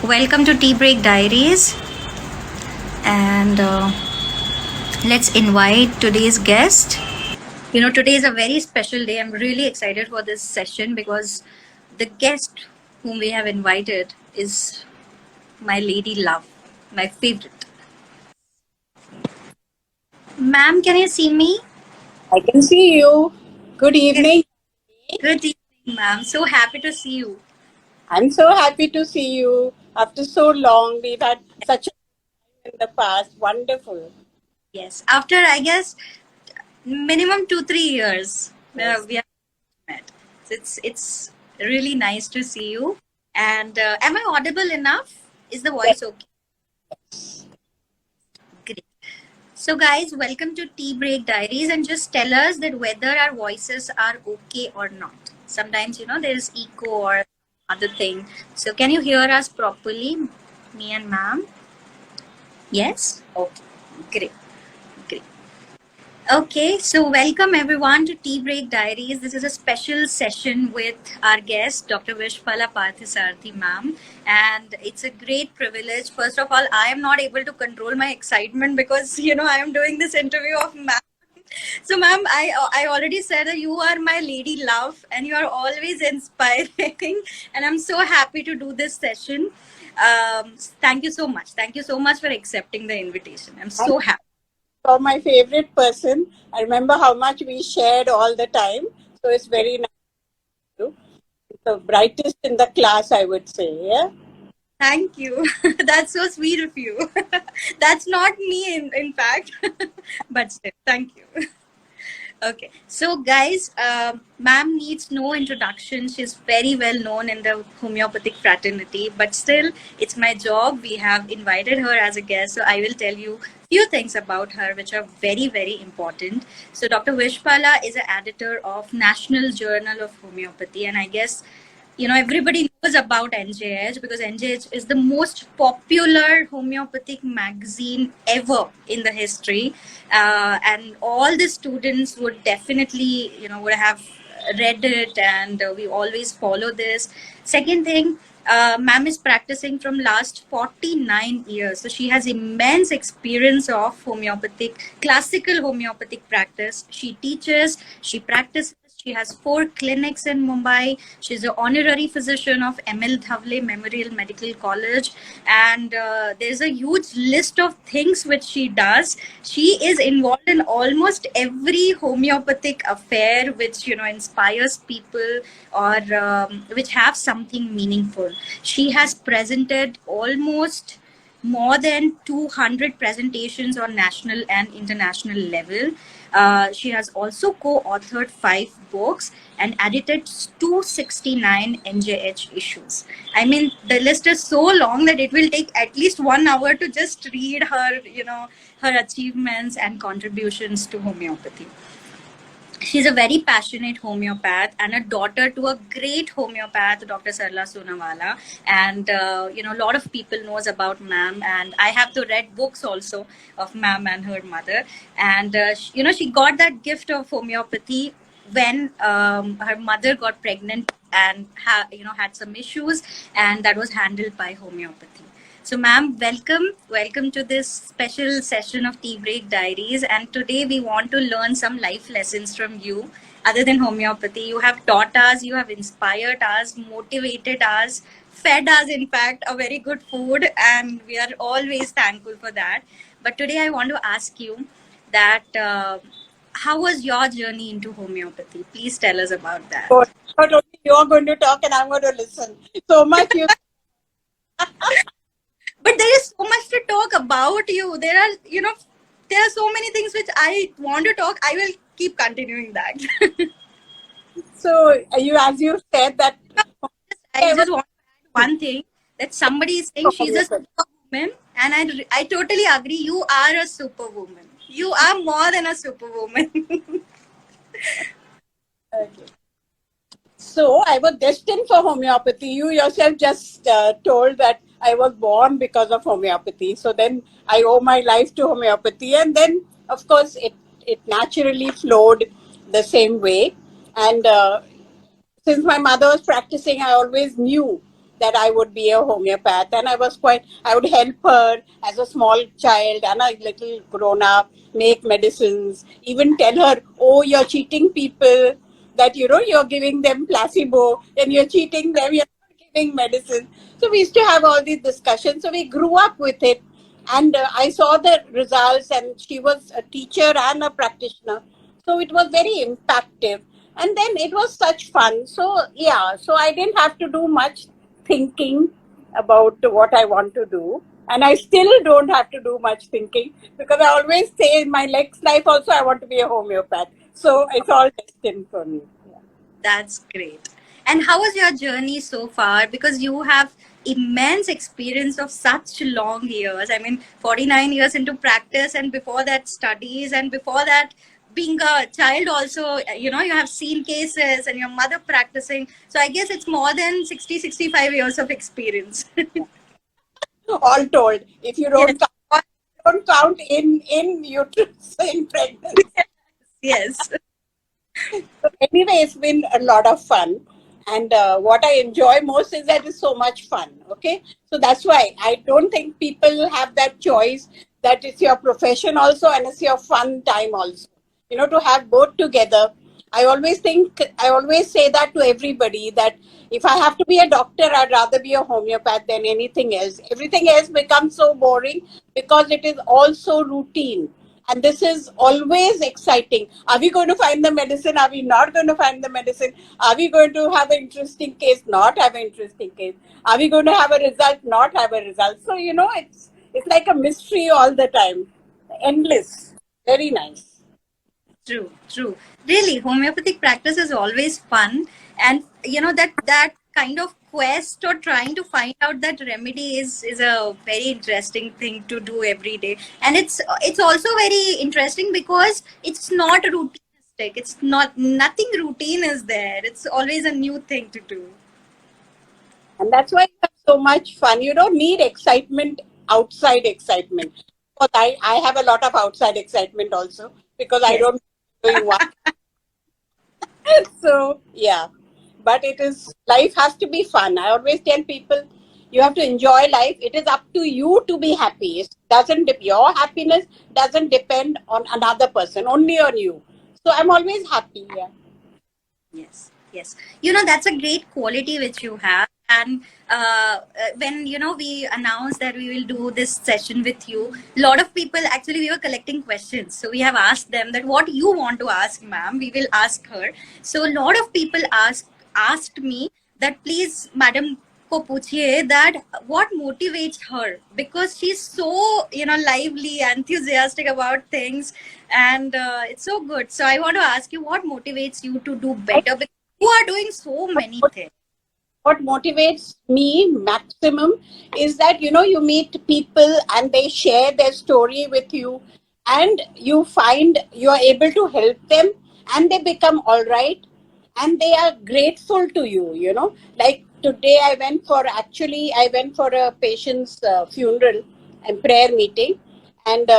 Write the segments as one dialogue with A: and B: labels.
A: Welcome to Tea Break Diaries, and let's invite today's guest. Today is a very special day. I'm really excited for this session because the guest whom we have invited is my lady love, my favorite. Ma'am, can you see me?
B: I can see you. Good evening.
A: Good evening, ma'am. So happy to see you.
B: I'm so happy to see you. After so long, we've had such a time in the past. Wonderful.
A: Yes, after I guess minimum 2-3 years,
B: Yes.
A: we have met. So it's really nice to see you. And am I audible enough? Is the voice okay? Great. So, guys, welcome to Tea Break Diaries, and just tell us that whether our voices are okay or not. Sometimes, there's echo or other thing. So, can you hear us properly, me and ma'am? Yes? Okay. Great. Great. Okay, so welcome everyone to Tea Break Diaries. This is a special session with our guest, Dr. Vishpala Parthsarathy ma'am. And it's a great privilege. First of all, I am not able to control my excitement because, I am doing this interview of ma'am. So ma'am, I already said that you are my lady love and you are always inspiring. And I'm so happy to do this session. Thank you so much. Thank you so much for accepting the invitation. I'm so happy.
B: You're my favorite person. I remember how much we shared all the time. So it's very nice. The brightest in the class, I would say. Yeah.
A: Thank you. That's so sweet of you. That's not me, in fact. But still, thank you. Okay, so guys, ma'am needs no introduction. She's very well known in the homeopathic fraternity, but still, it's my job. We have invited her as a guest, so I will tell you few things about her which are very, very important. So, Dr. Vishpala is an editor of National Journal of Homeopathy, and I guess everybody knows about 𝐬𝐬𝐲 because 𝐬𝐬𝐲 is the most popular homeopathic magazine ever in the history, and all the students would definitely would have read it, and we always follow this. Second thing, ma'am is practicing from last 49 years, so she has immense experience of classical homeopathic practice. She teaches, she practices. She has 4 clinics in Mumbai. She's an honorary physician of 𝐸𝐻𝐸 Memorial Medical College. And there's a huge list of things which she does. She is involved in almost every homeopathic affair which, inspires people or which have something meaningful. She has presented almost more than 200 presentations on national and international level. She has also co-authored 5 books and edited 269 NJH issues. I mean, the list is so long that it will take at least 1 hour to just read her, her achievements and contributions to homeopathy. She's a very passionate homeopath and a daughter to a great homeopath, Dr. Sarla Sonawala. And, a lot of people knows about ma'am. And I have to read books also of ma'am and her mother. And, she got that gift of homeopathy when her mother got pregnant and, had some issues. And that was handled by homeopathy. So, ma'am, welcome to this special session of Tea Break Diaries. And today we want to learn some life lessons from you. Other than homeopathy, you have taught us, you have inspired us, motivated us, fed us, in fact, a very good food. And we are always thankful for that. But today I want to ask you that how was your journey into homeopathy? Please tell us about that.
B: Not only you're going to talk and I'm going to listen. So much you.
A: But there is so much to talk about you. There are so many things which I want to talk. I will keep continuing that.
B: So as you said that.
A: I just want to add one thing, that somebody is saying she's a superwoman, and I totally agree. You are a superwoman. You are more than a superwoman.
B: Okay. So I was destined for homeopathy. You yourself just told that I was born because of homeopathy. So then I owe my life to homeopathy. And then, of course, it naturally flowed the same way. And since my mother was practicing, I always knew that I would be a homeopath, and I would help her as a small child and a little grown up make medicines, even tell her, oh, you're cheating people, that you're giving them placebo and you're cheating them, you're not giving medicine. So we used to have all these discussions. So we grew up with it, and I saw the results, and she was a teacher and a practitioner, so it was very impactful. And then it was such fun. So yeah, so I didn't have to do much thinking about what I want to do, and I still don't have to do much thinking, because I always say in my next life also I want to be a homeopath. So it's all destined for me. Yeah.
A: That's great. And how was your journey so far? Because you have immense experience of such long years. I mean, 49 years into practice, and before that, studies, and before that, being a child also, you have seen cases and your mother practicing. So I guess it's more than 60, 65 years of experience.
B: All told, if you
A: Yes.
B: don't count in uterus, in pregnancy.
A: Yes.
B: So anyway, it's been a lot of fun. And what I enjoy most is that it's so much fun. Okay. So that's why I don't think people have that choice, that it's your profession also and it's your fun time also. To have both together. I always say that to everybody, that if I have to be a doctor, I'd rather be a homeopath than anything else. Everything else becomes so boring because it is also routine. And this is always exciting. Are we going to find the medicine? Are we not going to find the medicine? Are we going to have an interesting case? Not have an interesting case? Are we going to have a result? Not have a result? So, it's like a mystery all the time. Endless. Very nice.
A: True, true. Really, homeopathic practice is always fun, and that kind of quest or trying to find out that remedy is a very interesting thing to do every day, and it's also very interesting because it's not routinistic. It's not nothing routine is there. It's always a new thing to do.
B: And that's why you have so much fun. You don't need excitement, outside excitement. But I have a lot of outside excitement also, because I
A: Yes.
B: don't doing one. So yeah, but life has to be fun. I always tell people, you have to enjoy life. It is up to you to be happy. Your happiness doesn't depend on another person, only on you. So I'm always happy. Yeah.
A: Yes, yes. That's a great quality which you have. And when, we announced that we will do this session with you, a lot of people actually, we were collecting questions. So we have asked them that what you want to ask, ma'am, we will ask her. So a lot of people asked me that please, madam, को पूछिए that what motivates her, because she's so lively, enthusiastic about things, and it's so good. So I want to ask you, what motivates you to do better, because you are doing so many things.
B: What motivates me maximum is that you meet people and they share their story with you, and you find you are able to help them, and they become all right, and they are grateful to you. Like today I went for a patient's funeral and prayer meeting, and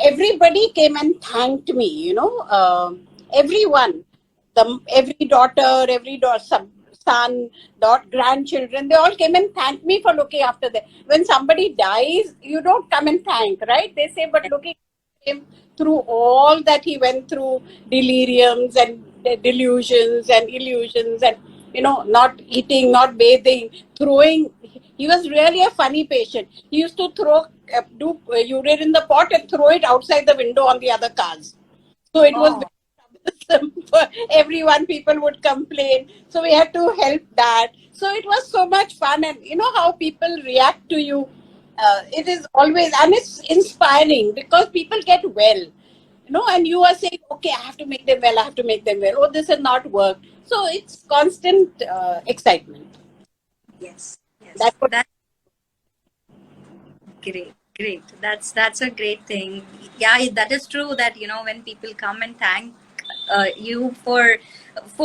B: everybody came and thanked me. Everyone, every daughter, son, grandchildren, they all came and thanked me for looking after them. When somebody dies, you don't come and thank, right? They say, but looking at him through all that he went through, deliriums and delusions and illusions, and not eating, not bathing, throwing. He was really a funny patient. He used to do urine in the pot and throw it outside the window on the other cars. So it was
A: Oh,
B: for everyone. People would complain, so we had to help that. So it was so much fun, and how people react to you. It is always, and it's inspiring, because people get well, and you are saying, okay, I have to make them well, I have to make them well. Oh, this has not worked. So it's constant excitement.
A: yes, yes.
B: That's what.
A: That's great, great. That's a great thing. Yeah, that is true. That when people come and thank you for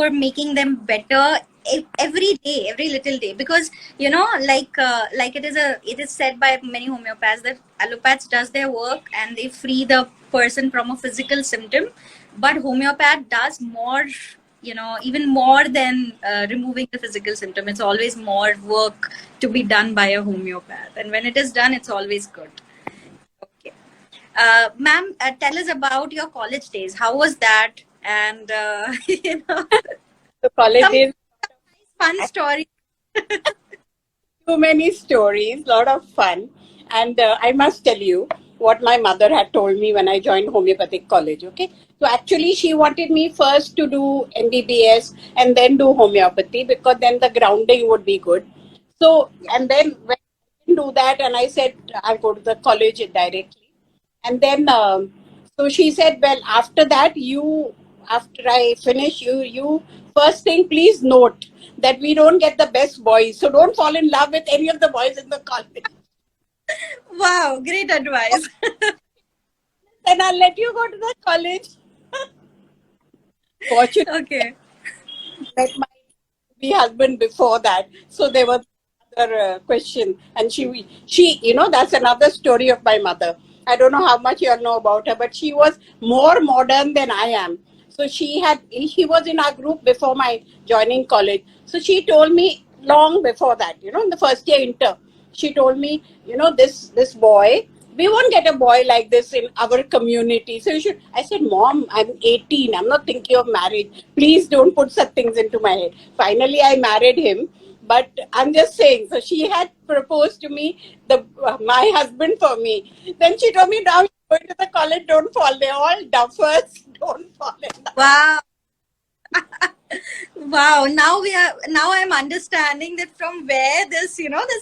A: making them better every day, every little day, because like it is said by many homeopaths that allopaths does their work and they free the person from a physical symptom, but homeopath does more even more than removing the physical symptom. It's always more work to be done by a homeopath. And when it is done, it's always good. Okay. Ma'am, tell us about your college days. How was that? And,
B: The college
A: some
B: days,
A: fun story.
B: too many stories, lot of fun. And I must tell you what my mother had told me when I joined homeopathic college. Okay, so actually she wanted me first to do MBBS and then do homeopathy, because then the grounding would be good. So,
A: Yeah.
B: and then when I didn't do that, and I said I'll go to the college directly. And then so she said, well, after that, after I finish, you first thing, please note that we don't get the best boys, so don't fall in love with any of the boys in the college.
A: Wow, great advice.
B: Then I'll let you go to the college. Fortunately,
A: Okay.
B: met my husband before that, so there was another question. And that's another story of my mother. I don't know how much you all know about her, but she was more modern than I am. So she was in our group before my joining college. So she told me long before that, in the first year inter, she told me, this boy, we won't get a boy like this in our community. So you should. I said, Mom, I'm 18. I'm not thinking of marriage. Please don't put such things into my head. Finally, I married him. But I'm just saying. So she had proposed to me, my husband for me. Then she told me, now you're going to the college, don't fall. They're all duffers. Don't fall in love.
A: Wow. Wow. Now I'm understanding that from where this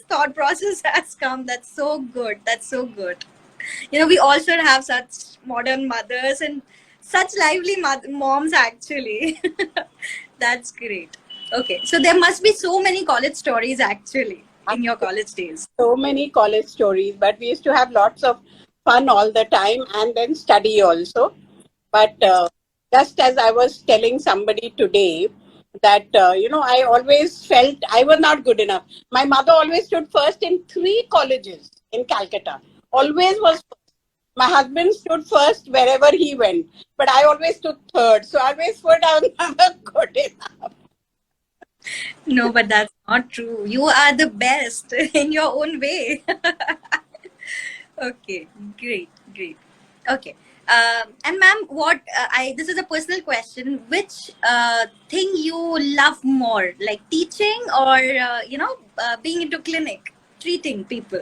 A: thought process has come. That's so good. That's so good. We all should have such modern mothers and such lively moms, actually. That's great. Okay, so there must be so many college stories actually in your college days.
B: So many college stories, but we used to have lots of fun all the time and then study also. But just as I was telling somebody today that, I always felt I was not good enough. My mother always stood first in 3 colleges in Calcutta. Always was first. My husband stood first wherever he went, but I always stood third. So I always thought I was never good enough.
A: No, but that's not true. You are the best in your own way. Okay, great, great. Okay. And ma'am, what I this is a personal question. Which thing you love more, like teaching or being into clinic, treating people?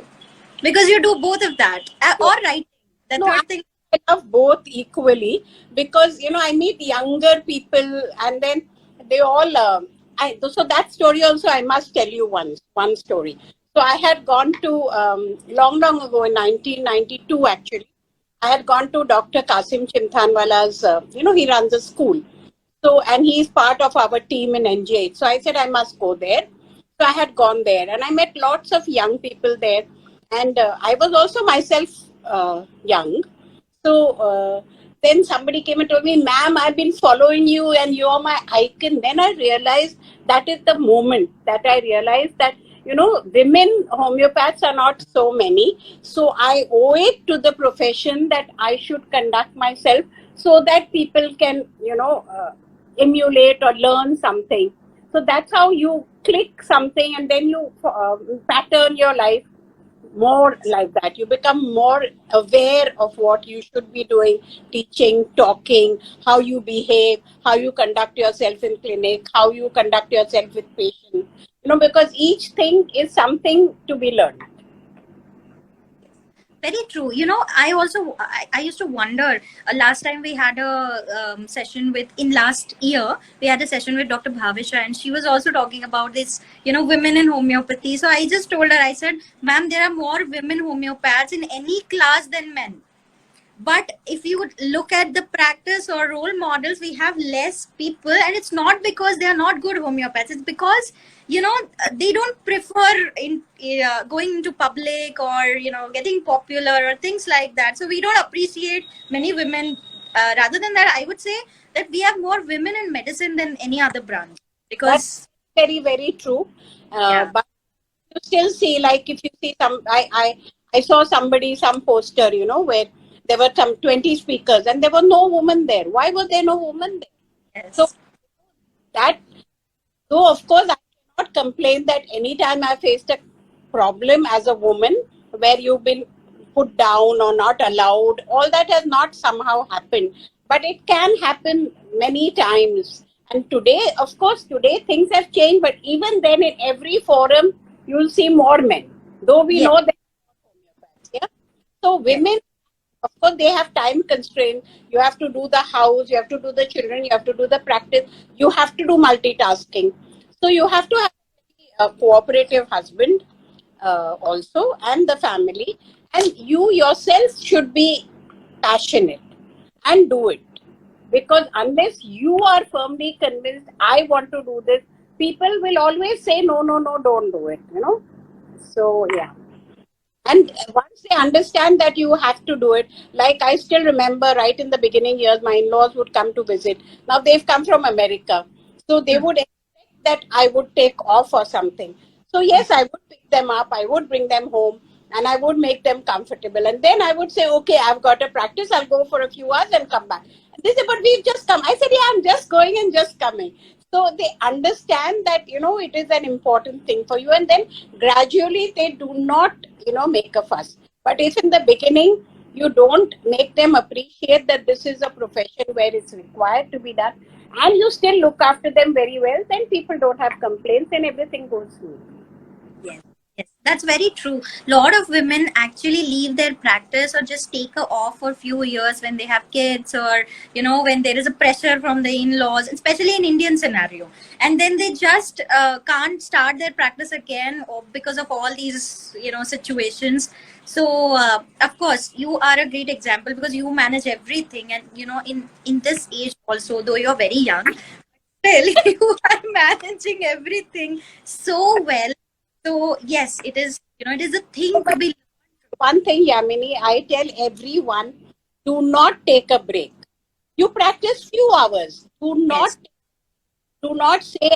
A: Because you do both of that, or writing. The
B: No,
A: third thing.
B: I love both equally, because I meet younger people, and then they all. So that story also I must tell you one story. So I had gone to long ago in 1992 actually. I had gone to Dr. Kasim Chimthanwala's. He runs a school. So, and he's part of our team in NJ. So I said I must go there. So I had gone there, and I met lots of young people there, and I was also myself young. So then somebody came and told me, "Ma'am, I've been following you, and you're my icon." Then I realized that is the moment that I realized that women homeopaths are not so many. So I owe it to the profession that I should conduct myself so that people can emulate or learn something. So that's how you click something, and then you pattern your life more like that. You become more aware of what you should be doing, teaching, talking, how you behave, how you conduct yourself in clinic, how you conduct yourself with patients. Because each thing is something to be learned.
A: Very true. I used to wonder. Last time we had a session in last year, we had a session with Dr. Bhavisha, and she was also talking about this, women in homeopathy. So I just told her, I said, ma'am, there are more women homeopaths in any class than men. But if you would look at the practice or role models, we have less people, and it's not because they are not good homeopaths. It's because they don't prefer going into public or getting popular or things like that. So we don't appreciate many women. Rather than that, I would say that we have more women in medicine than any other branch,
B: That's
A: because
B: very, very true.
A: yeah.
B: But you still see, like, if you see I saw some poster, where there were some 20 speakers and there were no woman there. Why was there no woman there? So
A: Yes.
B: that, so of course I cannot complain that anytime I faced a problem as a woman where you've been put down or not allowed, all that has not somehow happened. But it can happen many times. And today, of course, today things have changed, but even then in every forum, you'll see more men. Though we
A: Yes,
B: know that, yeah. So
A: yes,
B: women, of course, they have time constraint. You have to do the house, you have to do the children, you have to do the practice, you have to do multitasking. So you have to have a cooperative husband also, and the family, and you yourself should be passionate and do it, because unless you are firmly convinced I want to do this, people will always say no, no, no, don't do it, so yeah. And once they understand that you have to do it, like I still remember right in the beginning years, my in-laws would come to visit. Now they've come from America. So they would expect that I would take off or something. So yes, I would pick them up, I would bring them home, and I would make them comfortable. And then I would say, okay, I've got a practice, I'll go for a few hours and come back. And they say, but we've just come. I said, yeah, I'm just going and just coming. So they understand that, it is an important thing for you. And then gradually they do not, make a fuss. But if in the beginning you don't make them appreciate that this is a profession where it's required to be done, and you still look after them very well, then people don't have complaints and everything goes smooth.
A: yes, yes. That's very true. Lot of women actually leave their practice or just take a off for a few years when they have kids, or when there is a pressure from the in-laws, especially in Indian scenario, and then they just can't start their practice again or because of all these situations. So of course you are a great example because you manage everything, and in this age also, though you're very young, still you are managing everything so well. So yes, it is a thing to
B: But
A: be.
B: one thing, Yamini, I tell everyone, do not take a break. You practice few hours.
A: Yes,
B: Do not say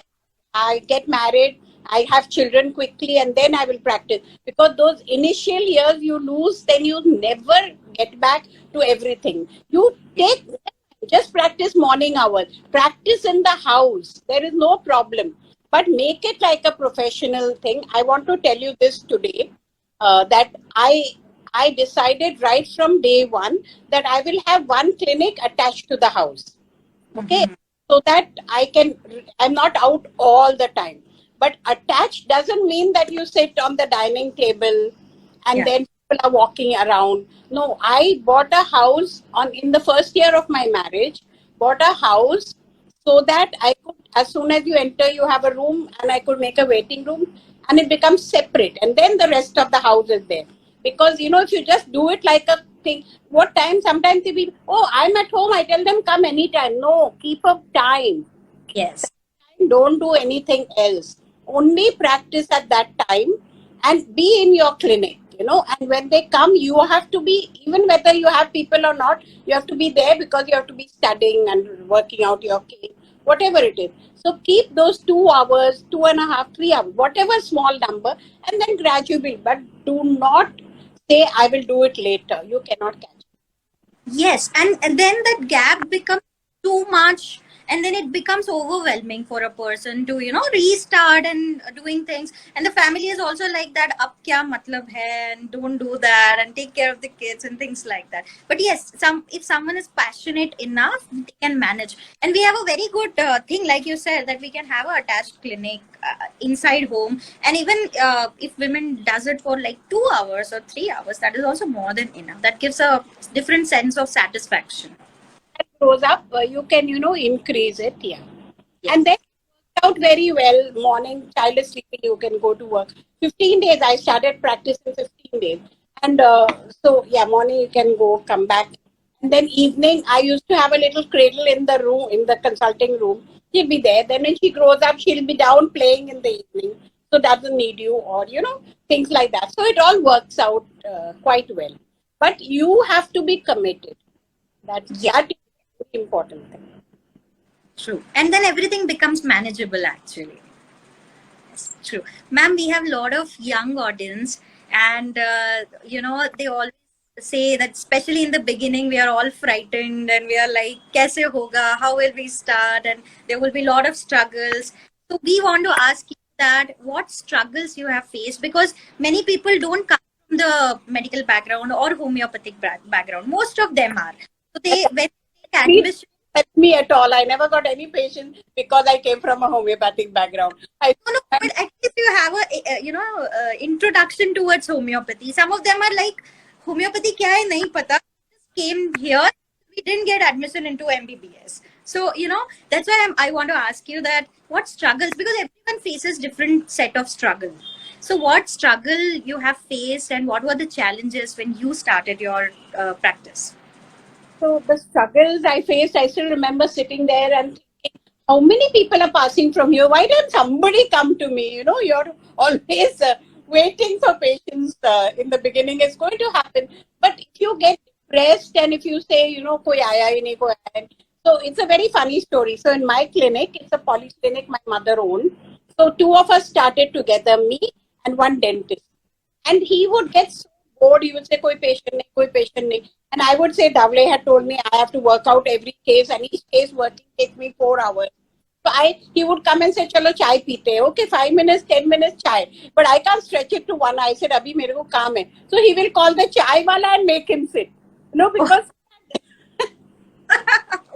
B: I get married, I have children quickly, and then I will practice. Because those initial years you lose, then you never get back to everything. You take, just practice morning hours, practice in the house. There is no problem. But make it like a professional thing. I want to tell you this today, that I decided right from day one that I will have one clinic attached to the house. Okay,
A: hmm,
B: so that I'm not out all the time. But attached doesn't mean that you sit on the dining table and
A: yeah,
B: then people are walking around. No, I bought a house on in the first year of my marriage, bought a house so that I could, as soon as you enter, you have a room, and I could make a waiting room, and it becomes separate, and then the rest of the house is there. Because if you just do it like a thing, what time, sometimes they be, oh, I'm at home, I tell them come anytime. No, keep up time.
A: yes,
B: Don't do anything else. Only practice at that time and be in your clinic, and when they come, you have to be, even whether you have people or not, you have to be there, because you have to be studying and working out your case, whatever it is. So keep those 2 hours, 2.5, 3 hours, whatever small number, and then gradually, but do not say I will do it later. You cannot catch.
A: yes, and then that gap becomes too much, and then it becomes overwhelming for a person to restart and doing things, and the family is also like that, ab kya matlab hai, and don't do that, and take care of the kids and things like that. But yes, if someone is passionate enough, they can manage. And we have a very good thing, like you said, that we can have a attached clinic inside home. And even if women does it for like 2 hours or 3 hours, that is also more than enough. That gives a different sense of satisfaction.
B: That grows up, you can, increase it. Yeah.
A: Yes.
B: And then it worked out very well. Morning, child is sleeping, you can go to work. 15 days, I started practicing 15 days. And so, yeah, morning you can go, come back. And then evening, I used to have a little cradle in the room, in the consulting room. She'll be there. Then when she grows up, she'll be down playing in the evening. So doesn't need you, or, things like that. So it all works out quite well. But you have to be committed.
A: Yeah,
B: That is the important thing.
A: true. And then everything becomes manageable actually. Yes, true. Ma'am, we have a lot of young audience, and they all say that especially in the beginning we are all frightened and we are like kaise hoga, how will we start, and there will be a lot of struggles. So we want to ask you that what struggles you have faced, because many people don't come from the medical background or homeopathic background. Most of them are, so they when they take
B: Please
A: admission.
B: help me at all. I never got any patient because I came from a homeopathic background.
A: No, no, but at least you have introduction towards homeopathy. Some of them are like, homeopathy kya hai nahi pata. Just came here, we didn't get admission into MBBS. So that's why I want to ask you that what struggles, because everyone faces different set of struggle. So what struggle you have faced and what were the challenges when you started your practice?
B: So the struggles I faced, I still remember sitting there and thinking, how many people are passing from here? Why don't somebody come to me? You're always waiting for patients in the beginning. It's going to happen. But if you get depressed and if you say, koi aaya hi nahi, koi aaya nahi. So it's a very funny story. So in my clinic, it's a polyclinic my mother owned. So two of us started together, me and one dentist. And he would get so bored. He would say, koi patient nahi, koi patient nahi. And I would say, Davle had told me I have to work out every case, and each case working takes me 4 hours. So he would come and say, chalo chai peete. Okay, 5 minutes, 10 minutes chai. But I can't stretch it to one. I said, abhi mere ko kaam hai. So he will call the chai wala and make him sit. Because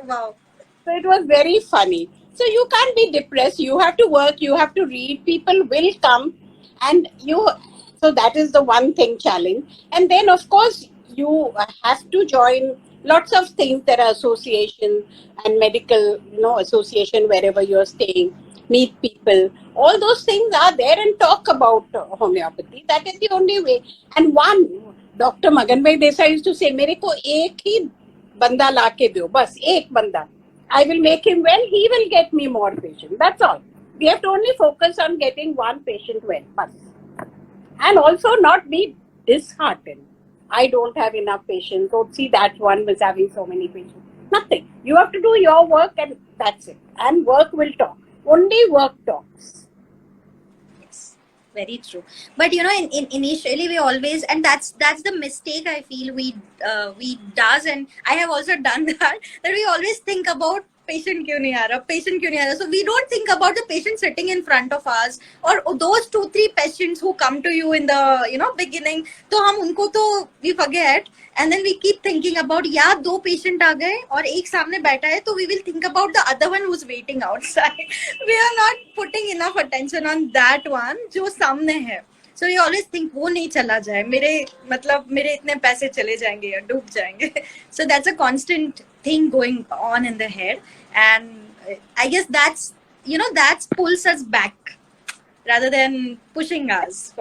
A: Wow.
B: so it was very funny. So you can't be depressed. You have to work. You have to read. People will come, and you. So that is the one thing challenge. And then of course you have to join lots of things. There are association and medical, association wherever you're staying. Meet people. All those things are there, and talk about homeopathy. That is the only way. And one Dr. Magan Bhai Desai used to say, "मेरे को एक ही बंदा लाके दो, बस एक बंदा. I will make him well, he will get me more patients. That's all. We have to only focus on getting one patient well. And also not be disheartened. I don't have enough patients. Don't see that one was having so many patients. Nothing. You have to do your work and that's it. And work will talk. Only work talks.
A: Yes, very true. But in initially we always, and that's the mistake I feel we does, and I have also done that we always think about patient क्यों नहीं आ रहा, patient क्यों नहीं आ रहा. So we don't think about the patient sitting in front of us, or those 2-3 patients who come to you in the beginning. तो हम उनको तो we forget, and then we keep thinking about यार 2 patient आ गए और एक सामने बैठा है, तो we will think about the other one who's waiting outside. We are not putting enough attention on that one जो सामने है. So you always think वो नहीं चला जाए, मेरे इतने पैसे चले जाएंगे या डूब जाएंगे. So that's a constant thing going on in the head, and I guess that's that pulls us back rather than pushing us.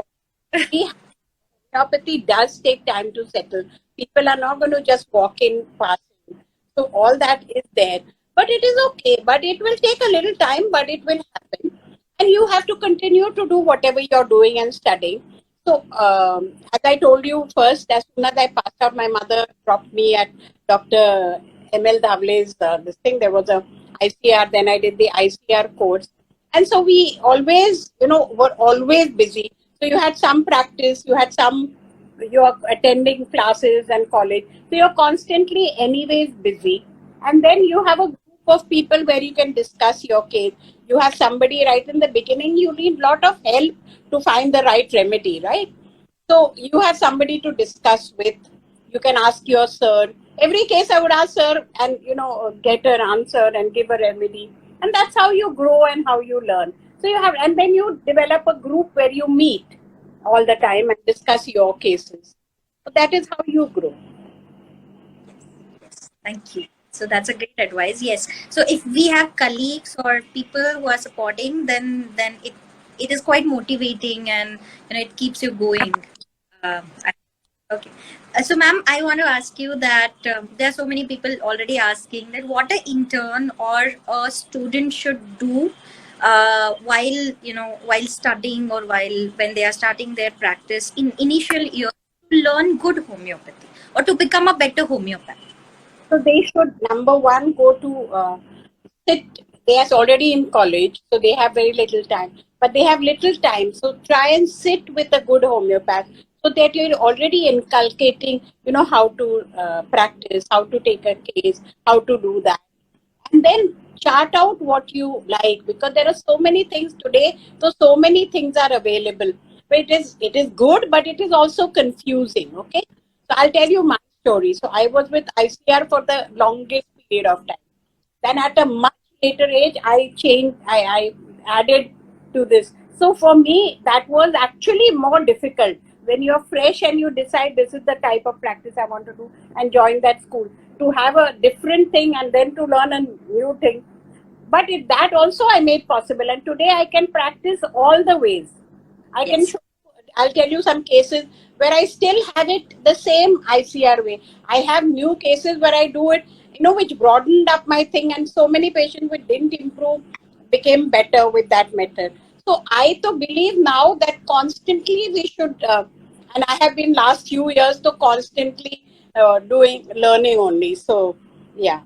B: Homeopathy does take time to settle. People are not going to just walk in passing. So all that is there. But it is okay. But it will take a little time, but it will happen. And you have to continue to do whatever you're doing and studying. So as I told you first, as soon as I passed out, my mother dropped me at Dr. M.L. Davle's this thing. There was a ICR. Then I did the ICR course. And so we always, were always busy. So you had some practice, you're attending classes and college. So you're constantly anyways busy. And then you have a group of people where you can discuss your case. You have somebody right in the beginning, you need a lot of help to find the right remedy, right? So you have somebody to discuss with. You can ask your sir. Every case I would ask sir and, get an answer and give a remedy. And that's how you grow and how you learn. So and then you develop a group where you meet all the time and discuss your cases. So that is how you grow.
A: Yes, thank you. So that's a great advice. Yes. So if we have colleagues or people who are supporting, then it is quite motivating, and it keeps you going. Uh, okay. So, ma'am, I want to ask you that there are so many people already asking that what an intern or a student should do while studying, or when they are starting their practice in initial years, to learn good homeopathy or to become a better homeopath.
B: So they should, number one, go to sit. They are already in college, so they have very little time. But they have little time, so try and sit with a good homeopath. so that you're already inculcating, how to practice, how to take a case, how to do that, and then chart out what you like, because there are so many things today, so many things are available. But it is good, but it is also confusing. Okay, so I'll tell you my story. So I was with ICR for the longest period of time. Then at a much later age, I changed, I added to this. So for me, that was actually more difficult when you're fresh and you decide this is the type of practice I want to do and join that school. To have a different thing and then to learn a new thing. But that also I made possible. And today I can practice all the ways. I can
A: Yes.
B: show, I'll tell you some cases where I still have it the same ICR way. I have new cases where I do it, which broadened up my thing, and so many patients which didn't improve became better with that method. So I to believe now that constantly we should, and I have been last few years to constantly doing learning only. So yeah.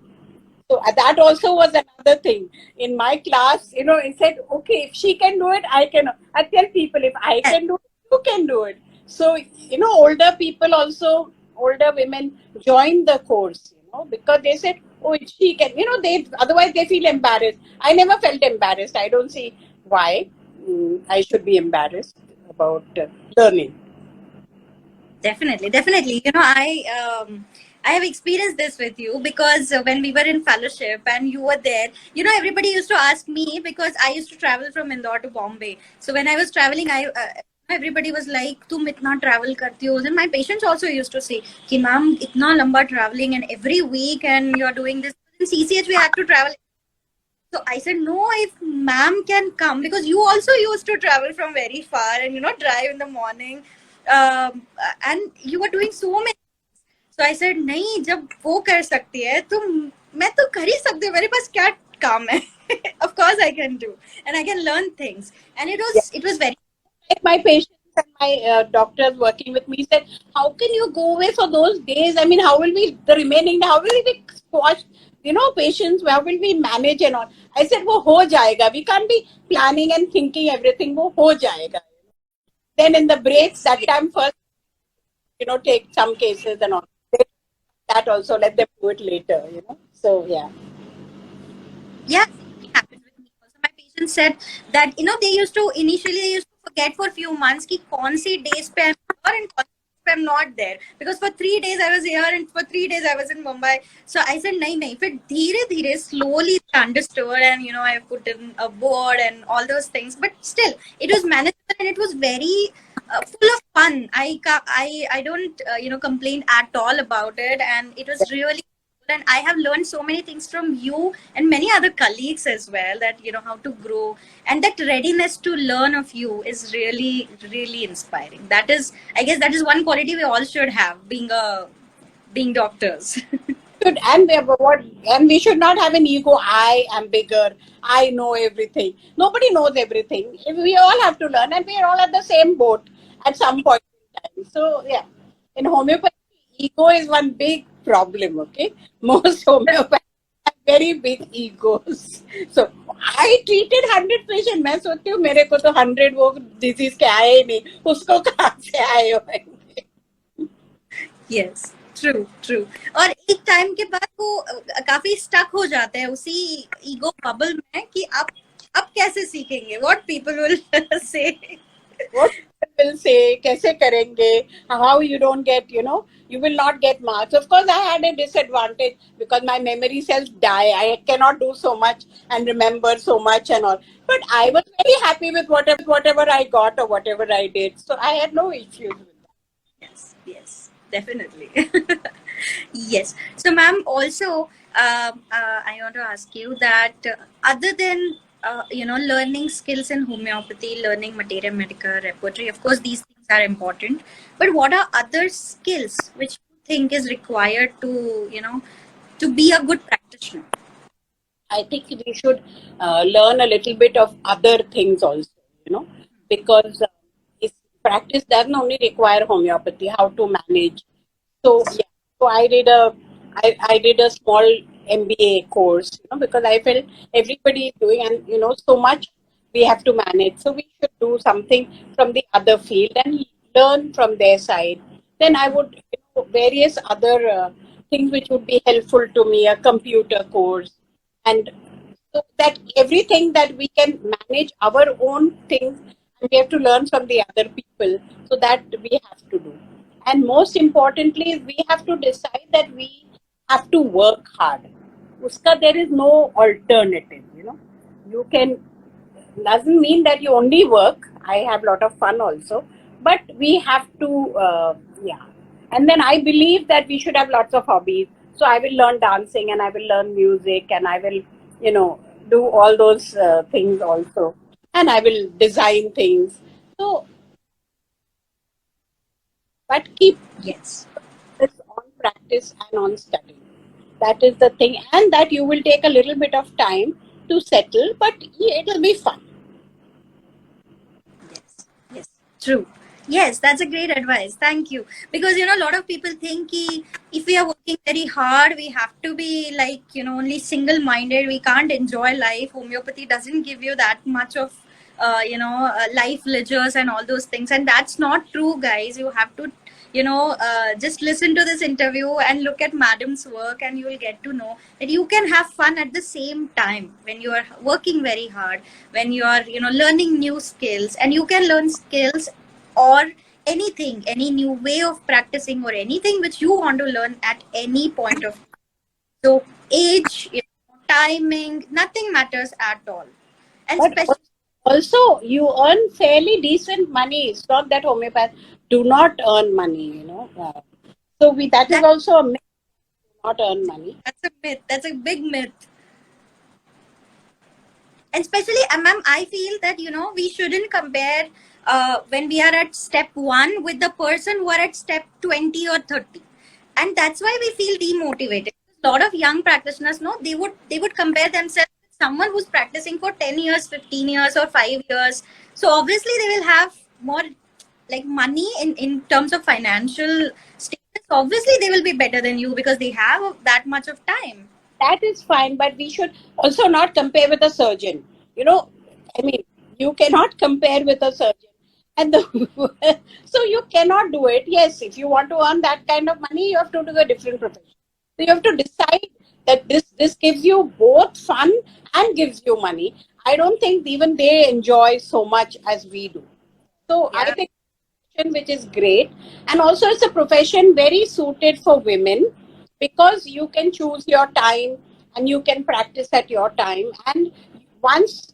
B: So that also was another thing in my class. It said, okay, if she can do it, I can. I tell people, if I
A: Yes.
B: can do it, you can do it. So older people also, older women join the course. Because they said, oh, if she can. They otherwise they feel embarrassed. I never felt embarrassed. I don't see why I should be embarrassed about learning.
A: Definitely, definitely. I have experienced this with you because when we were in fellowship and you were there, everybody used to ask me because I used to travel from Indore to Bombay. So when I was traveling, I everybody was like, "तुम इतना travel करती हो?" And my patients also used to say, "कि ma'am इतना लंबा traveling and every week and you're doing this." In CCH we had to travel. So I said, no, if ma'am can come, because you also used to travel from very far and, drive in the morning. And you were doing so many. So I said, नहीं जब वो कर सकती है तो मैं तो कर ही सकती हूँ मेरे पास क्या काम है of course I can do and I can learn things and it was very
B: Like my patients and my doctors working with me said, how can you go away for those days? I mean, how will we, the remaining, how will we squash, patients, how will we manage and all? I said, wo ho jayega. We can't be planning and thinking everything, wo ho jayega. Then in the breaks,
A: yes,
B: that time first, take some cases and all. That also, let them do it later. So, yeah.
A: yeah, it happened with me also. My patient said that they used to forget for a few months कि कौन सी days पे I'm here and कौन सी days पे I'm not there because for 3 days I was here and for 3 days I was in Mumbai. So I said नहीं नहीं फिर धीरे धीरे slowly they understood and I put in a board and all those things but still it was manageable and it was very full of fun. I don't complain at all about it and it was really and I have learned so many things from you and many other colleagues as well that how to grow and that readiness to learn of you is really really inspiring. That is, I guess, that is one quality we all should have being doctors.
B: And we should not have an ego. I am bigger. I know everything. Nobody knows everything. We all have to learn, and we are all at the same boat at some point in time. So yeah, in homeopathy, ego is one big problem. Okay, most homeopaths have very big egos. So I treated 100 patients. मैं सोचती हूँ मेरे को तो 100 वो disease के आए ही नहीं. उसको कहाँ से आए होंगे?
A: यस ट्रू ट्रू और एक टाइम के बाद वो काफी स्टक हो जाते हैं उसी ईगो बबल में कि आप अब कैसे सीखेंगे what people will say
B: What people will say, कैसे करेंगे, how you don't get, you will not get marks. Of course, I had a disadvantage because my memory cells die. I cannot do so much and remember so much and all. But I was very happy with whatever I got or whatever I did. So I had no issues with that.
A: yes yes definitely yes so ma'am also I want to ask you that other than learning skills in homeopathy learning materia medica repertory of course these things are important but what are other skills which you think is required to to be a good practitioner.
B: I think we should learn a little bit of other things also, because practice doesn't only require homeopathy, how to manage. So yeah, so I did a small MBA course, because I felt everybody is doing, and so much we have to manage. So we should do something from the other field and learn from their side. Then I would, various other things which would be helpful to me, a computer course, and so that everything that we can manage our own things, and we have to learn from the other people. So that we have to do. And most importantly, we have to decide that we have to work hard. Uska, there is no alternative, You can, doesn't mean that you only work. I have a lot of fun also, but we have to, yeah. And then I believe that we should have lots of hobbies. So I will learn dancing and I will learn music and I will, do all those things also. And I will design things. So, but keep
A: Yes.
B: this on practice and on study. That is the thing. And that you will take a little bit of time to settle, but it will be fun.
A: Yes, yes, true. Yes, that's a great advice. Thank you. Because a lot of people think if we are working very hard, we have to be like only single-minded. We can't enjoy life. Homeopathy doesn't give you that much of life ledgers and all those things, and that's not true, guys. You have to just listen to this interview and look at Madam's work, and you will get to know that you can have fun at the same time when you are working very hard, when you are learning new skills, and you can learn skills or anything, any new way of practicing or anything which you want to learn at any point of time. So age, timing, nothing matters at all. And
B: But
A: especially
B: also, you earn fairly decent money. It's not that homeopaths do not earn money. So that is
A: that,
B: also a myth, not earn money.
A: that's a myth. That's a big myth. And especially, ma'am, I feel that we shouldn't compare when we are at step 1 with the person who are at step 20 or 30, and that's why we feel demotivated. A lot of young practitioners, no, they would compare themselves with someone who's practicing for 10 years, 15 years, or 5 years. So obviously they will have more like money in terms of financial status. Obviously they will be better than you because they have that much of time.
B: That is fine, but we should also not compare with a surgeon. I mean, you cannot compare with a surgeon. And so you cannot do it. Yes, if you want to earn that kind of money, you have to do a different profession. So you have to decide that this gives you both fun and gives you money. I don't think even they enjoy so much as we do. So I
A: Yeah.
B: think which is great, and also it's a profession very suited for women because you can choose your time and you can practice at your time. And once,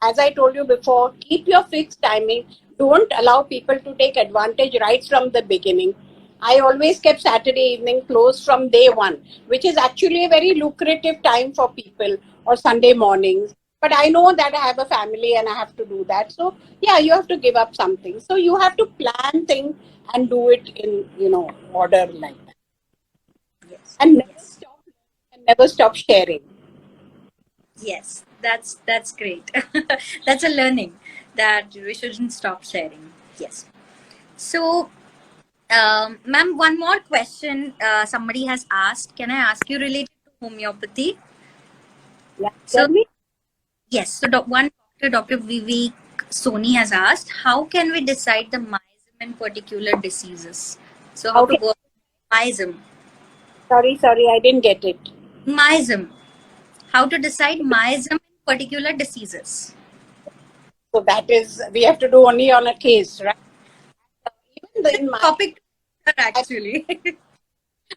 B: as I told you before, keep your fixed timing. Don't allow people to take advantage right from the beginning. I always kept Saturday evening closed from day one, which is actually a very lucrative time for people, or Sunday mornings. But I know that I have a family and I have to do that. So yeah, you have to give up something. So you have to plan things and do it in order like that.
A: Yes.
B: And
A: Yes.
B: never stop sharing.
A: Yes, that's great. That's a learning that we shouldn't stop sharing. Yes. So, ma'am, one more question somebody has asked. Can I ask you related to homeopathy?
B: Yeah, tell
A: So,
B: me.
A: yes. So, one doctor, Dr. Vivek Soni has asked, how can we decide the myism in particular diseases? So, how to
B: Okay.
A: go myism?
B: Sorry, I didn't get it.
A: Myism. How to decide myism in particular diseases?
B: So that is, we have to do only on a case, right? Even in my,
A: Topic
B: I,
A: actually.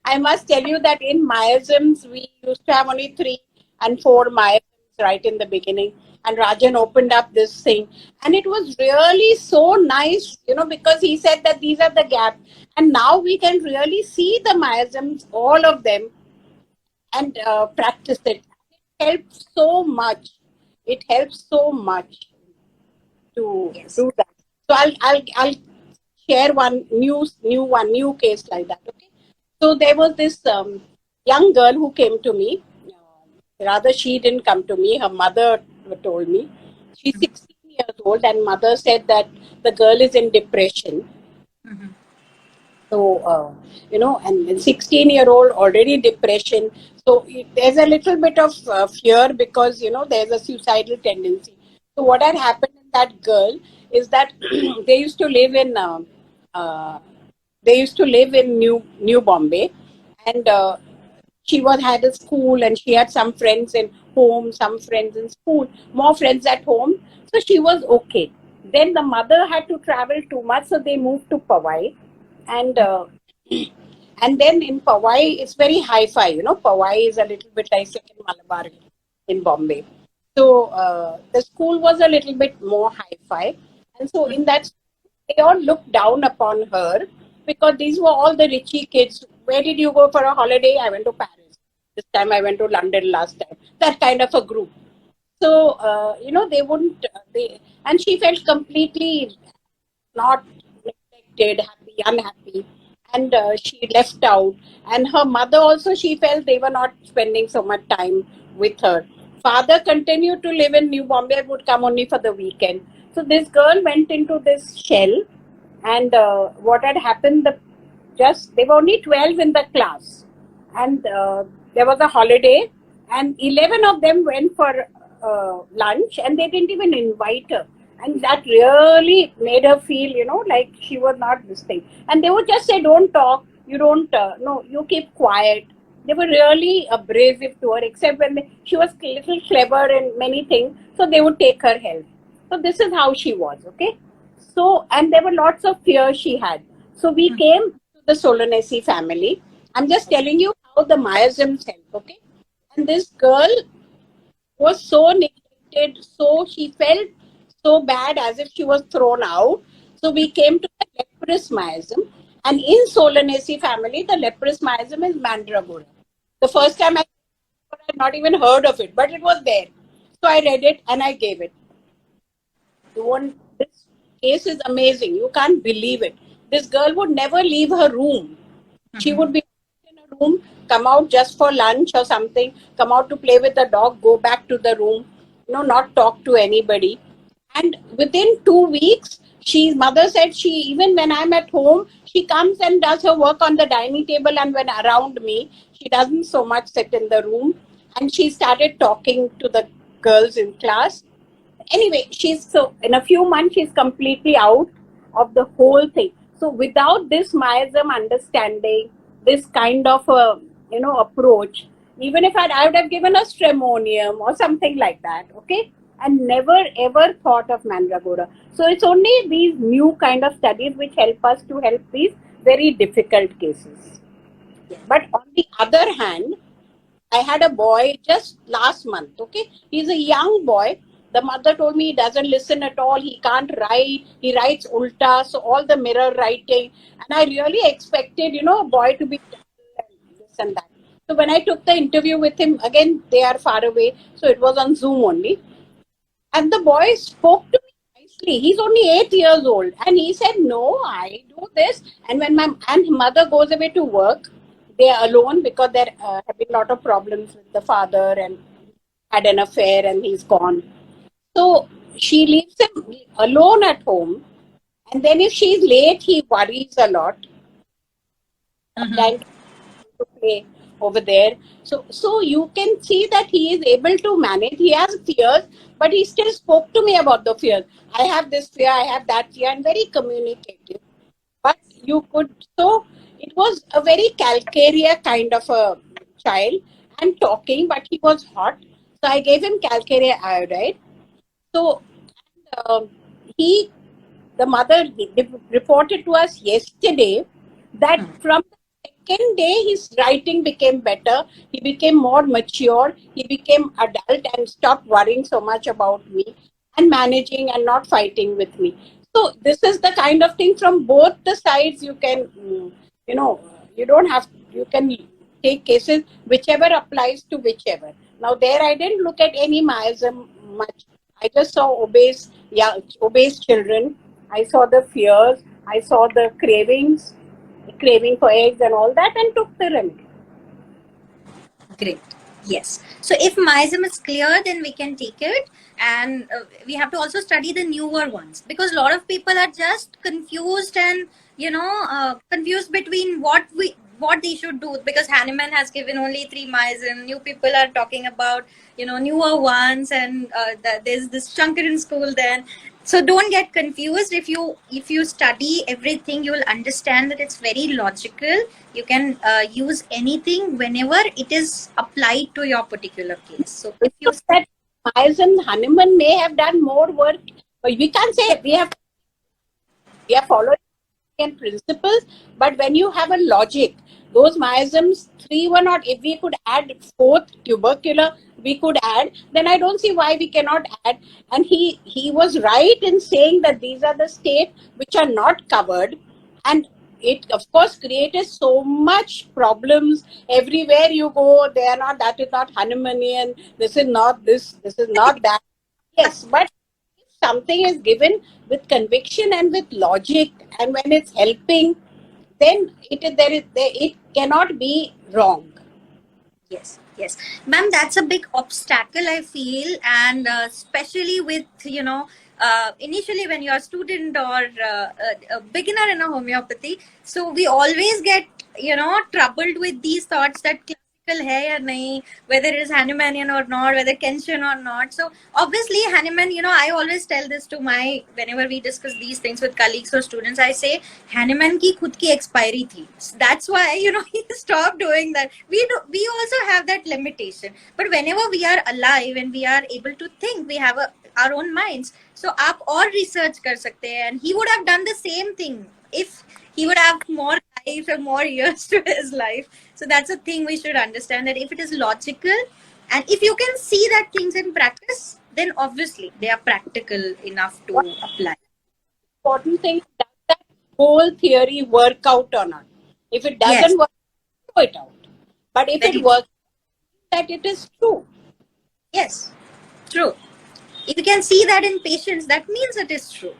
B: I must tell you that in miasms, we used to have only 3 and 4 miasms right in the beginning. And Rajan opened up this thing. And it was really so nice, because he said that these are the gaps. And now we can really see the miasms, all of them, and practice it. It helps so much. It helps so much to
A: Yes.
B: do that. So I'll share one new case like that. Okay. So there was this young girl who came to me. Rather, she didn't come to me. Her mother told me. She's 16 years old, and mother said that the girl is in depression.
A: Mhm.
B: So, and 16-year-old already depression. So there's a little bit of fear because, there's a suicidal tendency. So what had happened in that girl is that they used to live in they used to live in New Bombay, and she had a school, and she had some friends in home, some friends in school, more friends at home. So she was okay. Then the mother had to travel too much, so they moved to Powai, and and then in Powai, it's very hi-fi. Powai is a little bit like second Malabar in Bombay. So the school was a little bit more hi-fi, and so in that they all looked down upon her because these were all the richy kids. Where did you go for a holiday? I went to Paris. This time I went to London last time. That kind of a group. So they wouldn't. And she felt completely not neglected, happy, unhappy, and she left out. And her mother also, she felt they were not spending so much time with her. Father continued to live in New Bombay, would come only for the weekend. So this girl went into this shell, and what had happened, they were only 12 in the class, and there was a holiday, and 11 of them went for lunch, and they didn't even invite her, and that really made her feel, like she was not this thing. And they would just say, don't talk, you don't no, you keep quiet. They were really abrasive to her, except when she was a little clever in many things, so they would take her help. So this is how she was, okay? So, and there were lots of fears she had. So we came to the Solanesi family. I'm just telling you how the miasms help, okay? And this girl was so neglected, so she felt so bad as if she was thrown out. So we came to the leprous miasm. And in Solanesi family, the leprous miasm is mandragora. The first time I had not even heard of it, but it was there. So I read it and I gave it. This case is amazing. You can't believe it. This girl would never leave her room. She would be in a room, come out just for lunch or something, come out to play with the dog, go back to the room, not talk to anybody. And within 2 weeks, mother said even when I'm at home, she comes and does her work on the dining table, and when around me, she doesn't so much sit in the room. And she started talking to the girls in class. Anyway, in a few months she's completely out of the whole thing. So without this miasm understanding, this kind of a approach, even if I would have given a stramonium or something like that, okay, and never ever thought of mandragora. So it's only these new kind of studies which help us to help these very difficult cases. But on the other hand, I had a boy just last month, okay? He's a young boy. The mother told me he doesn't listen at all. He can't write. He writes ulta, so all the mirror writing. And I really expected, a boy to be this and that. So when I took the interview with him, again, they are far away. So it was on Zoom only. And the boy spoke to me nicely. He's only 8 years old. And he said, no, I do this. And when my mother goes away to work, they are alone because there have been a lot of problems with the father and had an affair and he's gone. So she leaves him alone at home. And then if she's late, he worries a lot. Trying to play over there. So you can see that he is able to manage. He has fears, but he still spoke to me about the fears. I have this fear, I have that fear, and very communicative. But so it was a very calcarea kind of a child and talking, but he was hot. So I gave him calcarea iodide. So um, he, the mother reported to us yesterday that from the second day his writing became better, he became more mature, he became adult and stopped worrying so much about me and managing and not fighting with me. So this is the kind of thing from both the sides you can, you don't have, you can take cases whichever applies to whichever. Now there I didn't look at any miasm much. I just saw obese children. I saw the fears. I saw the craving for eggs and all that, and took the remedy.
A: Great. Yes. So if miasm is clear, then we can take it, and we have to also study the newer ones, because a lot of people are just confused and confused between what they should do, because Hahnemann has given only 3 miasm. New people are talking about newer ones, and there's this Shankaran school then. So don't get confused. If you study everything, you will understand that it's very logical. You can use anything whenever it is applied to your particular case. So if you
B: That Myers and Hahnemann may have done more work, but we can't say we are following and principles, but when you have a logic, those miasms, three were not, if we could add fourth tubercular, we could add, then I don't see why we cannot add. And he was right in saying that these are the states which are not covered, and it of course created so much problems everywhere you go. They are not, that is not Hahnemannian, this is not this is not that. Yes, but something is given with conviction and with logic, and when it's helping, then it cannot be wrong.
A: yes, yes, ma'am, that's a big obstacle I feel, and especially with initially when you're a student or a beginner in a homeopathy, so we always get troubled with these thoughts that classical hai ya nahi, whether it is Hahnemannian or not, whether Kenshin or not. So obviously Hahnemann, I always tell this to my whenever we discuss these things with colleagues or students, I say Hahnemann की खुद की expiry थी. That's why he stopped doing that. We also have that limitation. But whenever we are alive and we are able to think, we have our own minds. So आप और research कर सकते हैं, and he would have done the same thing if he would have more life and more years to his life. So that's a thing we should understand, that if it is logical and if you can see that things in practice, then obviously they are practical enough to
B: What
A: apply.
B: important thing, does that whole theory work out or not? If it
A: Yes,
B: doesn't work, throw it out. But if it
A: very
B: works, that it is true.
A: yes, true. If you can see that in patients, that means it is true.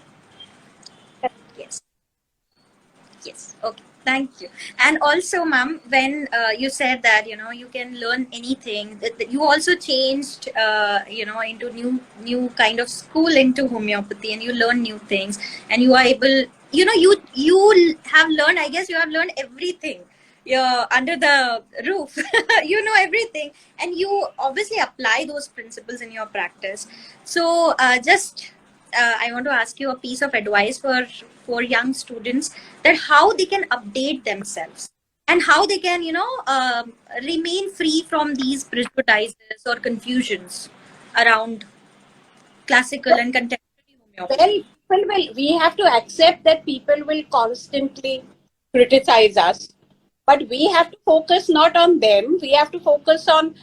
A: Yes. Yes. Okay. Thank you. And also, ma'am, when you said that you can learn anything, that you also changed into new kind of school into homeopathy, and you learn new things, and you are able. You have learned. I guess you have learned everything. You're under the roof. You know everything, and you obviously apply those principles in your practice. So, just I want to ask you a piece of advice for young students, that how they can update themselves and how they can remain free from these prejudices or confusions around classical and contemporary
B: Well,
A: homeopathy.
B: we have to accept that people will constantly criticize us, but we have to focus not on them. We have to focus on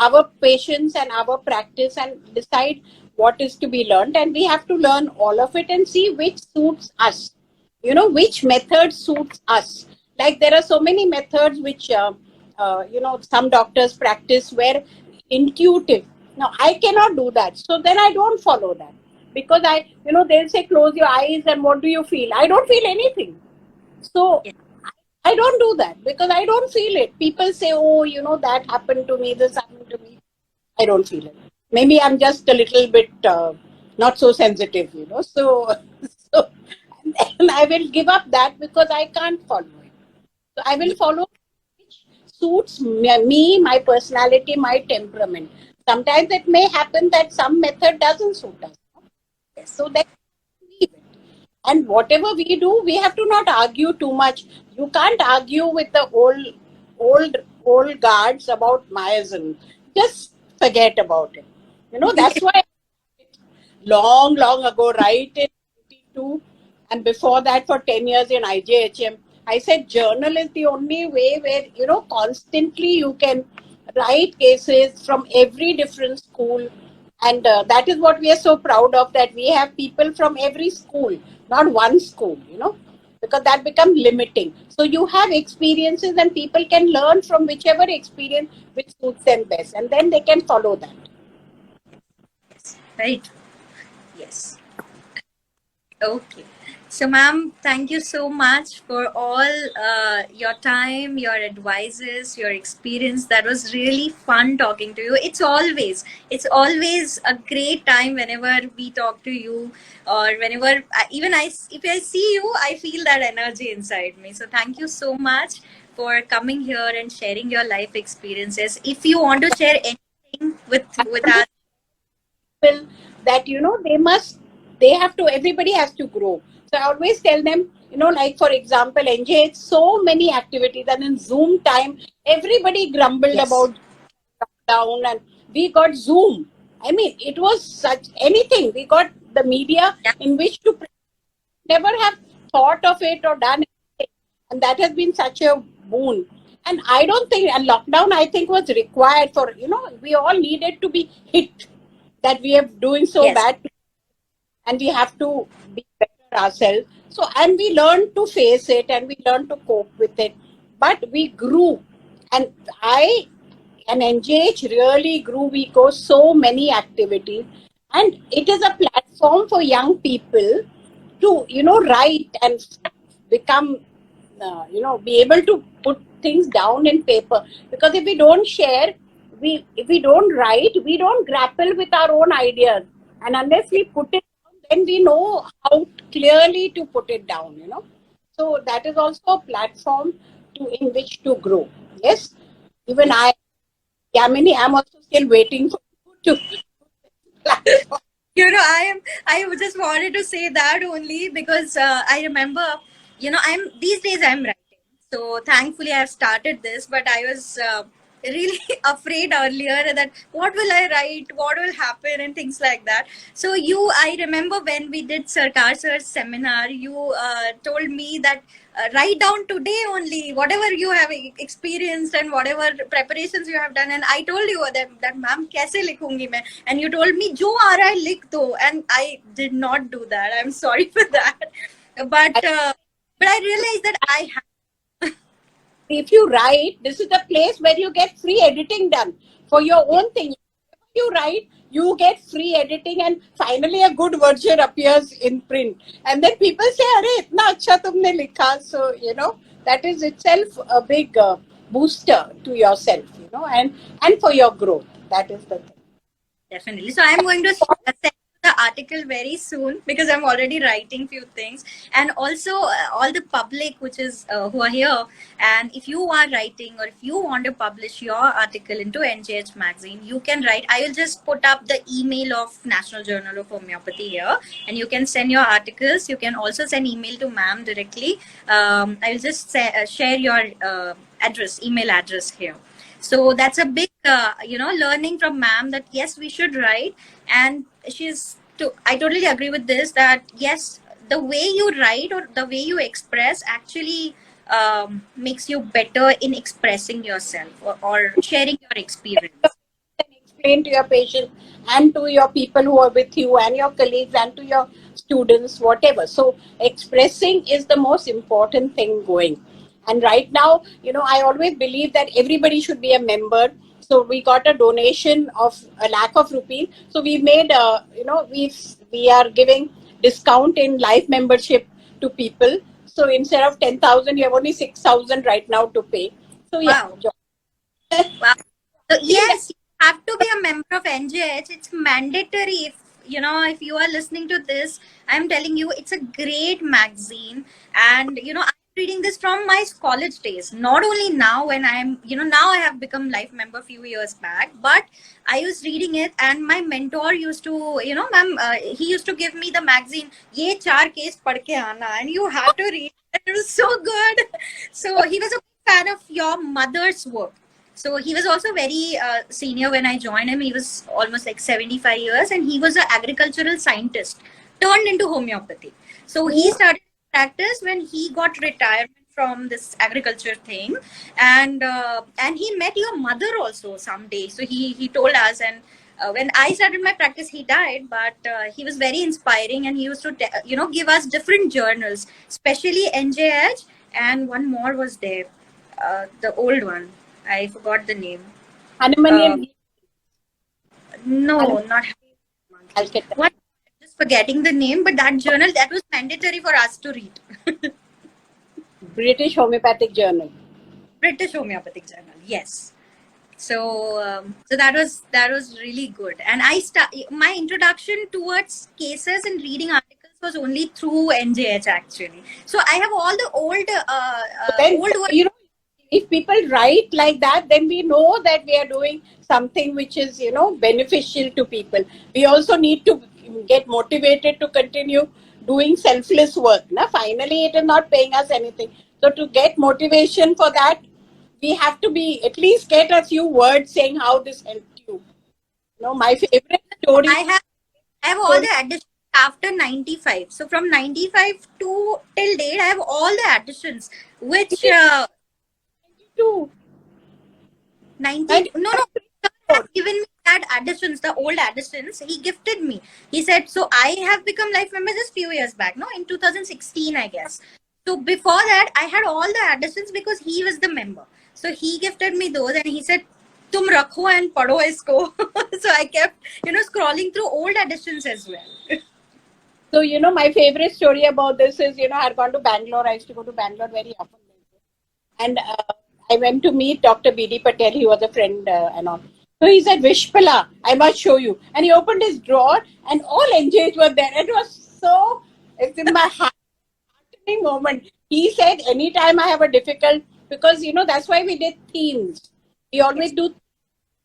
B: our patients and our practice and decide what is to be learned. And we have to learn all of it and see which suits us. Which method suits us. Like there are so many methods which, some doctors practice where intuitive. Now, I cannot do that. So then I don't follow that, because they'll say close your eyes and what do you feel? I don't feel anything. So
A: Yes.
B: I don't do that because I don't feel it. People say, oh, that happened to me, this happened to me. I don't feel it. Maybe I'm just a little bit not so sensitive. So, so and I will give up that because I can't follow it. So I will follow which suits me, my personality, my temperament. Sometimes it may happen that some method doesn't suit us.
A: Yes.
B: So then leave it. And whatever we do, we have to not argue too much. You can't argue with the old guards about Mayism. Just forget about it. That's why long ago, right in 92, and before that for 10 years in 𝐈𝐧𝐬𝐿, I said journal is the only way where, constantly you can write cases from every different school. And that is what we are so proud of, that we have people from every school, not one school, because that becomes limiting. So you have experiences and people can learn from whichever experience which suits them best, and then they can follow that.
A: Yes. Very true. Yes. Okay. So, ma'am, thank you so much for all your time, your advices, your experience. That was really fun talking to you. It's always a great time whenever we talk to you, or whenever if I see you, I feel that energy inside me. So, thank you so much for coming here and sharing your life experiences. If you want to share anything with us,
B: People that they must they have to, everybody has to grow. So I always tell them, like for example, NJ, so many activities, and in Zoom time, everybody grumbled
A: Yes.
B: about lockdown, and we got Zoom. I mean, it was such anything. We got the media
A: Yeah.
B: in which to never have thought of it or done anything. And that has been such a boon. And I don't think, and lockdown, I think, was required for, we all needed to be hit that we are doing so
A: Yes.
B: bad, and we have to be better ourselves. So, and we learned to face it and we learned to cope with it. But we grew. And I and NGH really grew. We go so many activities. And it is a platform for young people to, write and become, be able to put things down in paper. Because if we don't share, if we don't write, we don't grapple with our own ideas. And unless we put it down, then we know how clearly to put it down. So that is also a platform in which to grow. Yes, even I, Yamini, I'm also still waiting for you to platform.
A: I just wanted to say that only because I remember, these days I'm writing. So thankfully I've started this, but I was really afraid earlier that what will I write, what will happen, and things like that. So I remember when we did Sarkar Sir's seminar, you told me that write down today only whatever you have experienced and whatever preparations you have done. And I told you that ma'am kaise likhungi main, and you told me jo aa raha hai likh do, and I did not do that. I'm sorry for that. But I realized that I have.
B: If you write, this is the place where you get free editing done for your own thing. If you write, you get free editing, and finally a good version appears in print. And then people say, "Arey, itna acha tumne likha." So, that is itself a big booster to yourself, and for your growth. That is the thing.
A: Definitely. So I'm going to send the article very soon because I'm already writing few things, and also all the public which is who are here. And if you are writing or if you want to publish your article into NGH magazine, you can write. I will just put up the email of National Journal of Homeopathy here, and you can send your articles. You can also send email to ma'am directly. I will just share your email address here. So that's a big learning from ma'am that yes, we should write. And I totally agree with this, that yes, the way you write or the way you express actually makes you better in expressing yourself, or sharing your experience.
B: And explain to your patients and to your people who are with you and your colleagues and to your students, whatever. So expressing is the most important thing going. And right now, I always believe that everybody should be a member. So we got a donation of ₹1,00,000. So we made, we are giving discount in life membership to people. So instead of 10,000, you have only 6,000 right now to pay. So yeah,
A: Wow. Wow. So yes, you have to be a member of NJH. It's mandatory. If you are listening to this, I'm telling you, it's a great magazine. And I'm reading this from my college days. Not only now when now I have become life member a few years back, but I was reading it, and my mentor used to, ma'am, he used to give me the magazine. Ye char case pad ke aana, and you have to read. It was so good. So he was a fan of your mother's work. So he was also very senior when I joined him. He was almost like 75 years, and he was an agricultural scientist turned into homeopathy. So he started practice when he got retirement from this agriculture thing, and he met your mother also someday. So he told us, and when I started my practice, he died, but he was very inspiring, and he used to give us different journals, especially NJH, and one more was there, the old one. I forgot the name.
B: Hanuman
A: Uh,
B: and
A: no,
B: Hanuman
A: not
B: Calcutta.
A: what. Just forgetting the name, but that journal, that was mandatory for us to read.
B: British Homeopathic Journal.
A: British Homeopathic Journal, yes. So that was really good. And my introduction towards cases and reading articles was only through NJH actually. So I have all the
B: Then,
A: old ones.
B: if people write like that, then we know that we are doing something which is, beneficial to people. We also need to get motivated to continue doing selfless work. Now, finally, it is not paying us anything. So to get motivation for that, we have to be at least get a few words saying how this helped you. My favorite story.
A: I have all the additions after 95. So from 95 to till date, I have all the additions, which
B: 92.
A: 90, no,
B: 95.
A: no, sir has given me that additions, the old additions. He gifted me. He said, so I have become life member just few years back, no, in 2016, I guess. So before that, I had all the additions because he was the member. So he gifted me those and he said, tum rakho and padho isko. So I kept, scrolling through old editions as well.
B: So, my favorite story about this is, I had gone to Bangalore. I used to go to Bangalore very often. And I went to meet Dr. B.D. Patel. He was a friend and all. So he said, Vishpala, I must show you. And he opened his drawer and all NJs were there. It was so, it's in my heartening moment. He said, anytime I have a difficult, because, that's why we did themes. We always do,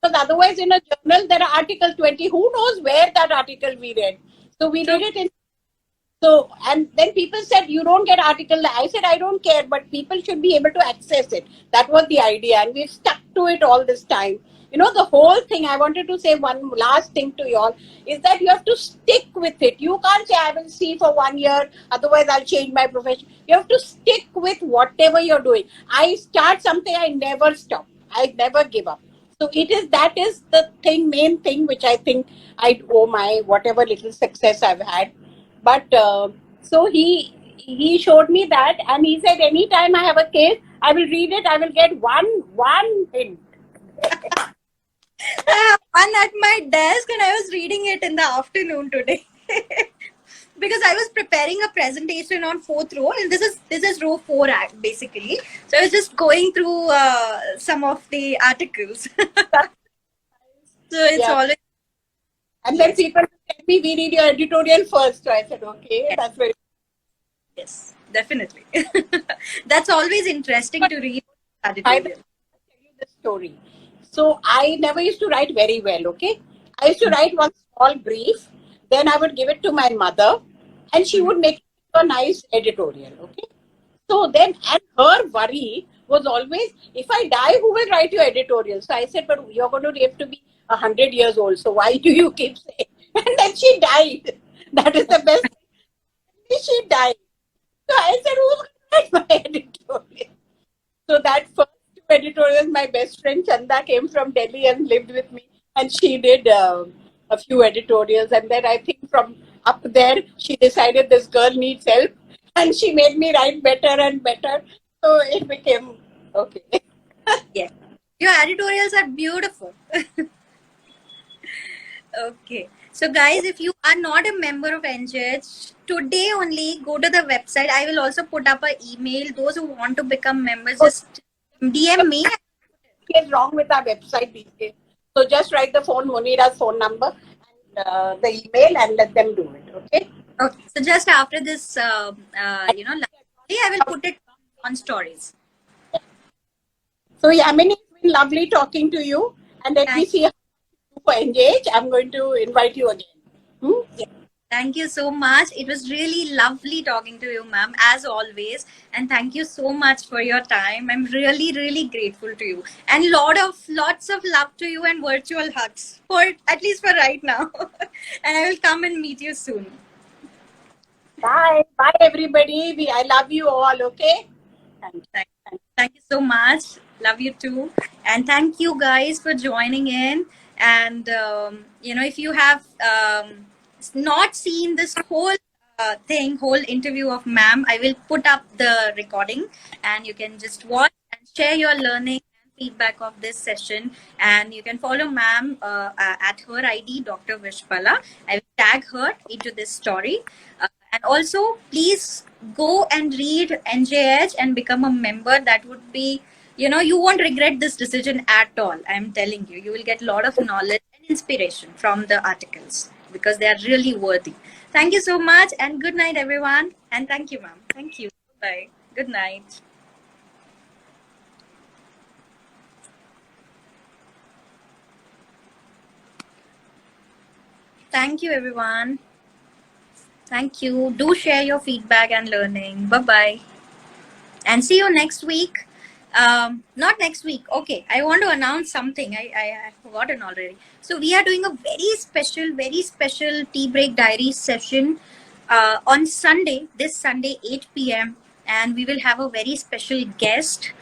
B: because otherwise in a journal, there are article 20. Who knows where that article we read? So we did it in. So, and then people said, you don't get article. I said, I don't care, but people should be able to access it. That was the idea. And we've stuck to it all this time. The whole thing, I wanted to say one last thing to you all, is that you have to stick with it. You can't say, I will see for 1 year, otherwise I'll change my profession. You have to stick with whatever you're doing. I start something, I never stop. I never give up. So that is the main thing, which I think I owe my whatever little success I've had. But so he showed me that, and he said, anytime I have a case, I will read it. I will get one hint.
A: I have one at my desk and I was reading it in the afternoon today. Because I was preparing a presentation on fourth row, and this is row 4 basically. So I was just going through some of the articles. So it's
B: Yeah.
A: always
B: And then
A: yes,
B: people tell me, we read your editorial first. So I said, okay,
A: yes,
B: that's very.
A: yes, definitely. That's always interesting to read
B: I will
A: editorial.
B: tell you the story. So I never used to write very well. Okay, I used to write one small brief, then I would give it to my mother, and she would make a nice editorial. Okay. So then, and her worry was always, if I die, who will write your editorial? So I said, but you're going to live to be 100 years old. So why do you keep saying? And then she died. That is the best thing. She died. So I said, who's going to write my editorial? So that first two editorials, my best friend Chanda came from Delhi and lived with me, and she did a few editorials. And then I think from up there, she decided this girl needs help, and she made me write better and better. So it became okay.
A: Yes, your editorials are beautiful. Okay. So, guys, if you are not a member of NJH, today only go to the website. I will also put up an email. Those who want to become members, just DM me.
B: What is wrong with our website these days? So just write the Monira's phone number and the email, and let them do it. Okay.
A: Okay. So, just after this, I will put it on stories.
B: So Yamini, it's been lovely talking to you, and let me
A: Thank,
B: see how you for engage. I'm going to invite you again.
A: yeah. Thank you so much. It was really lovely talking to you, ma'am, as always. And thank you so much for your time. I'm really, really grateful to you. And lots of love to you and virtual hugs for at least for right now. And I will come and meet you soon.
B: Bye. Bye, everybody. I love you all. Okay. Thank
A: Thank, thank you so much. Love you too. And thank you guys for joining in. And, if you have not seen this whole interview of ma'am, I will put up the recording and you can just watch and share your learning and feedback of this session. And you can follow ma'am at her ID, Dr. Vishpala. I will tag her into this story. And also, please go and read NJH and become a member. That would be, you won't regret this decision at all. I'm telling you, you will get a lot of knowledge and inspiration from the articles because they are really worthy. Thank you so much and good night, everyone. And thank you, ma'am. Thank you. Bye. Good night. Thank you, everyone. Thank you. Do share your feedback and learning. Bye bye. And see you next week. Not next week. Okay, I want to announce something. I've forgotten already. So we are doing a very special tea break diary session on Sunday, this Sunday, 8 p.m. And we will have a very special guest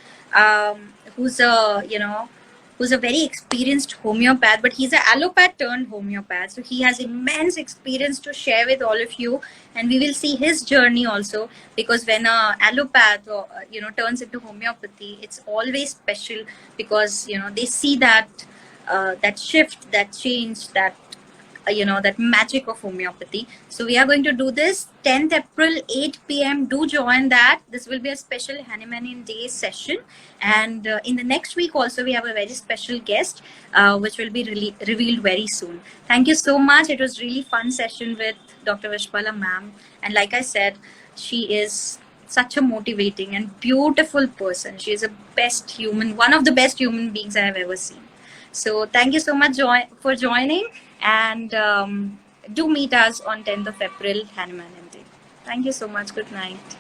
A: who's a very experienced homeopath, but he's an allopath turned homeopath. So he has immense experience to share with all of you, and we will see his journey also. Because when a allopath turns into homeopathy, it's always special because they see that that shift, that change, that magic of homeopathy. So we are going to do this 10th April 8 p.m. Do join that. This will be a special Hanuman Day session, and in the next week also we have a very special guest which will be revealed very soon. Thank you so much. It was really fun session with Dr. Vishpala ma'am, and like I said, she is such a motivating and beautiful person. She is one of the best human beings I have ever seen. So thank you so much for joining, and do meet us on 10th of April, Hanuman Day. Thank you so much. Good night.